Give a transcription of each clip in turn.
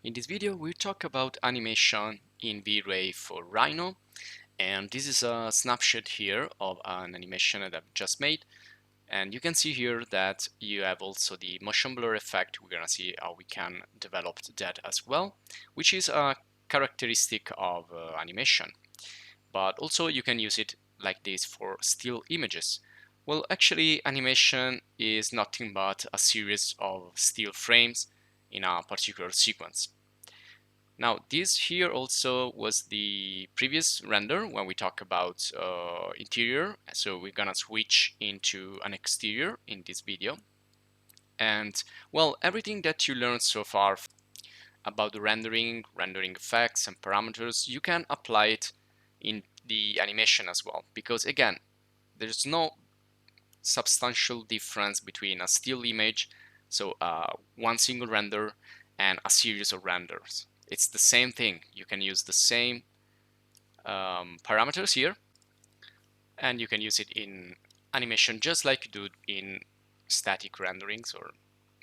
In this video, we talk about animation in VRAY for Rhino, and this is a snapshot here of an animation that I've just made. And you can see here that you have also the motion blur effect. We're gonna see how we can develop that as well, which is a characteristic of animation. But also you can use it like this for still images. Well, actually, animation is nothing but a series of still frames in a particular sequence. Now, this here also was the previous render when we talk about interior. So we're gonna switch into an exterior in this video. And well, everything that you learned so far about the rendering effects and parameters, you can apply it in the animation as well. Because again, there's no substantial difference between a still image, so one single render, and a series of renders. It's the same thing. You can use the same parameters here, and you can use it in animation just like you do in static renderings or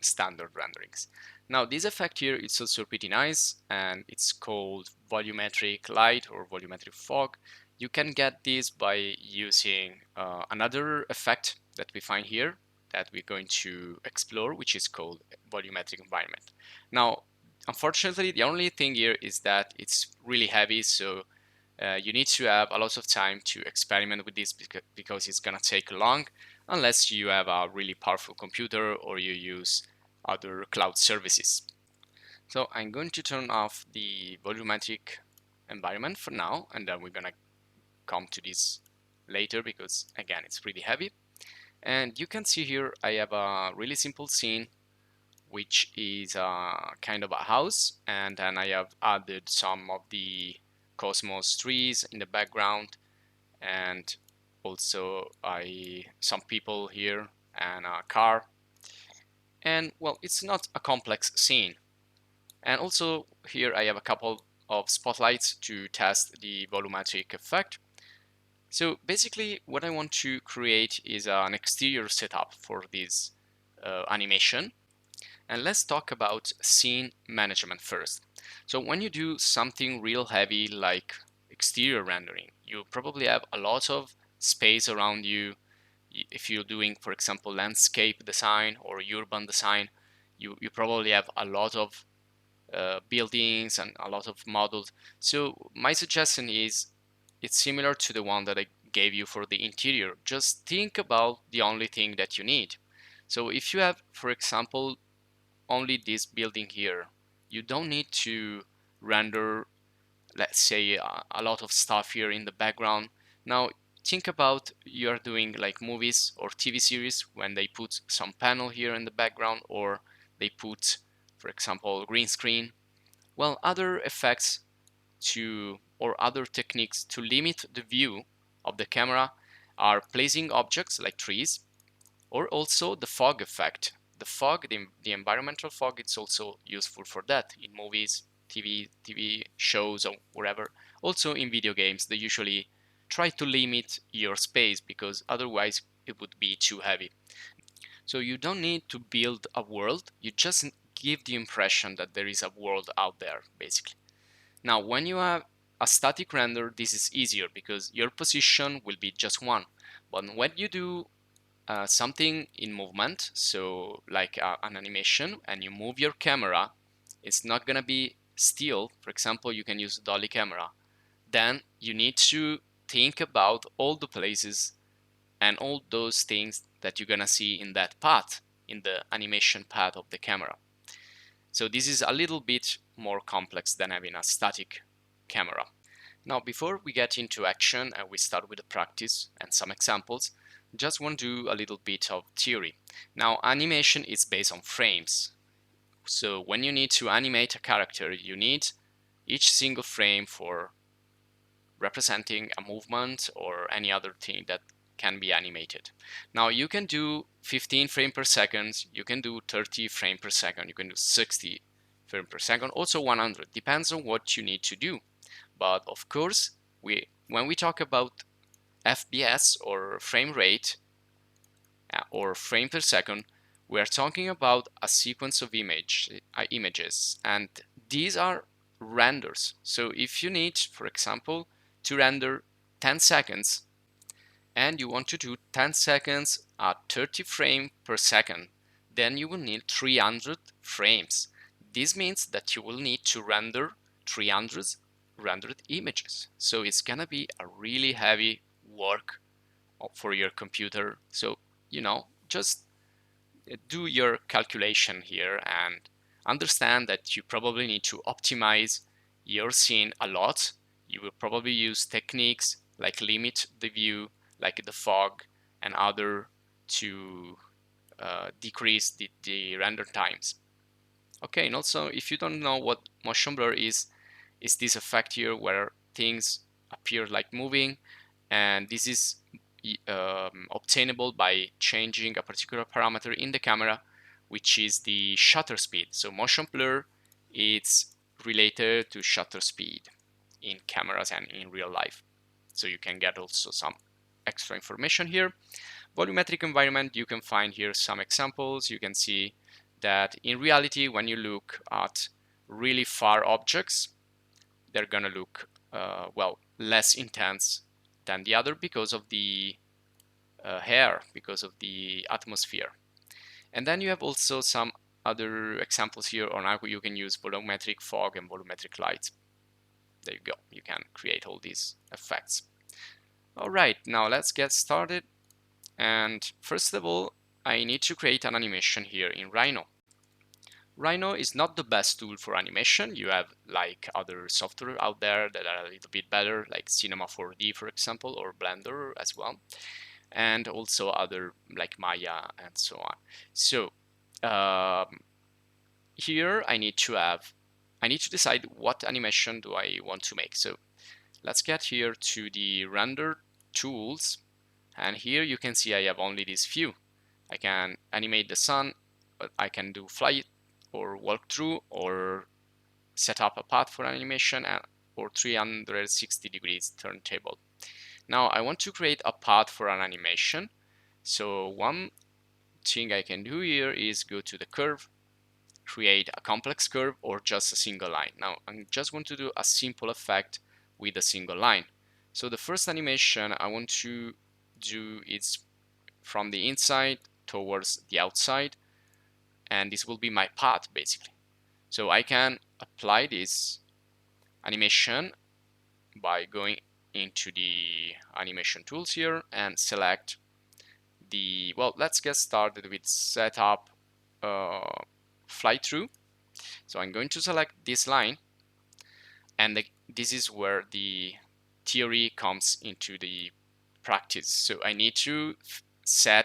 standard renderings. Now this effect here is also pretty nice, and it's called volumetric light or volumetric fog. You can get this by using another effect that we find here that we're going to explore, which is called volumetric environment. Now, unfortunately, the only thing here is that it's really heavy, so you need to have a lot of time to experiment with this because it's gonna take long, unless you have a really powerful computer or you use other cloud services. So I'm going to turn off the volumetric environment for now, and then we're gonna come to this later because again it's pretty heavy. And you can see here I have a really simple scene which is kind of a house, and then I have added some of the cosmos trees in the background, and also some people here and a car. And well, it's not a complex scene. And also here I have a couple of spotlights to test the volumetric effect. So basically what I want to create is an exterior setup for this animation. And let's talk about scene management first. So when you do something real heavy like exterior rendering, you probably have a lot of space around you. If you're doing, for example, landscape design or urban design, you probably have a lot of buildings and a lot of models. So my suggestion is it's similar to the one that I gave you for the interior. Just think about the only thing that you need. So if you have, for example, only this building here, you don't need to render, let's say, a lot of stuff here in the background. Now think about you're doing like movies or TV series when they put some panel here in the background, or they put, for example, green screen. Well, other effects to or other techniques to limit the view of the camera are placing objects like trees, or also the fog effect. The fog, the environmental fog, it's also useful for that in movies, TV shows, or wherever. Also in video games, they usually try to limit your space because otherwise it would be too heavy. So you don't need to build a world, you just give the impression that there is a world out there, basically. Now, when you have a static render, this is easier because your position will be just one. But when you do something in movement, so like an animation, and you move your camera, it's not gonna be still. For example, you can use dolly camera. Then you need to think about all the places and all those things that you're gonna see in that path, in the animation path of the camera. So this is a little bit more complex than having a static camera. Now, before we get into action and we start with the practice and some examples, just want to do a little bit of theory. Now, animation is based on frames. So when you need to animate a character, you need each single frame for representing a movement or any other thing that can be animated. Now you can do 15 frames per second, you can do 30 frames per second, you can do 60 frames per second, also 100, depends on what you need to do. But of course, when we talk about FPS or frame rate or frame per second, we are talking about a sequence of images, and these are renders. So if you need, for example, to render 10 seconds and you want to do 10 seconds at 30 frames per second, then you will need 300 frames. This means that you will need to render 300 rendered images. So it's gonna be a really heavy work for your computer. So, just do your calculation here and understand that you probably need to optimize your scene a lot. You will probably use techniques like limit the view, like the fog and other, to decrease the render times. Okay, and also if you don't know what motion blur is this effect here where things appear like moving, and this is obtainable by changing a particular parameter in the camera, which is the shutter speed. So motion blur is related to shutter speed in cameras and in real life. So you can get also some extra information here. Volumetric environment, you can find here some examples. You can see that in reality, when you look at really far objects, they're gonna look well, less intense than the other because of the hair, because of the atmosphere. And then you have also some other examples here on how you can use volumetric fog and volumetric light. There you go, you can create all these effects. All right, now let's get started. And first of all, I need to create an animation here in Rhino. Rhino is not the best tool for animation. You have like other software out there that are a little bit better, like Cinema 4D, for example, or Blender as well, and also other like Maya and so on. So here I need to decide what animation do I want to make. So let's get here to the render tools, and here you can see I have only this few. I can animate the sun, but I can do fly or walk through or set up a path for animation or 360 degrees turntable. Now I want to create a path for an animation. So one thing I can do here is go to the curve, create a complex curve or just a single line. Now I'm just going to do a simple effect with a single line. So the first animation I want to do is from the inside towards the outside, and this will be my path basically. So I can apply this animation by going into the animation tools here and select the, well, let's get started with setup fly through. So I'm going to select this line, and this is where the theory comes into the practice. So I need to set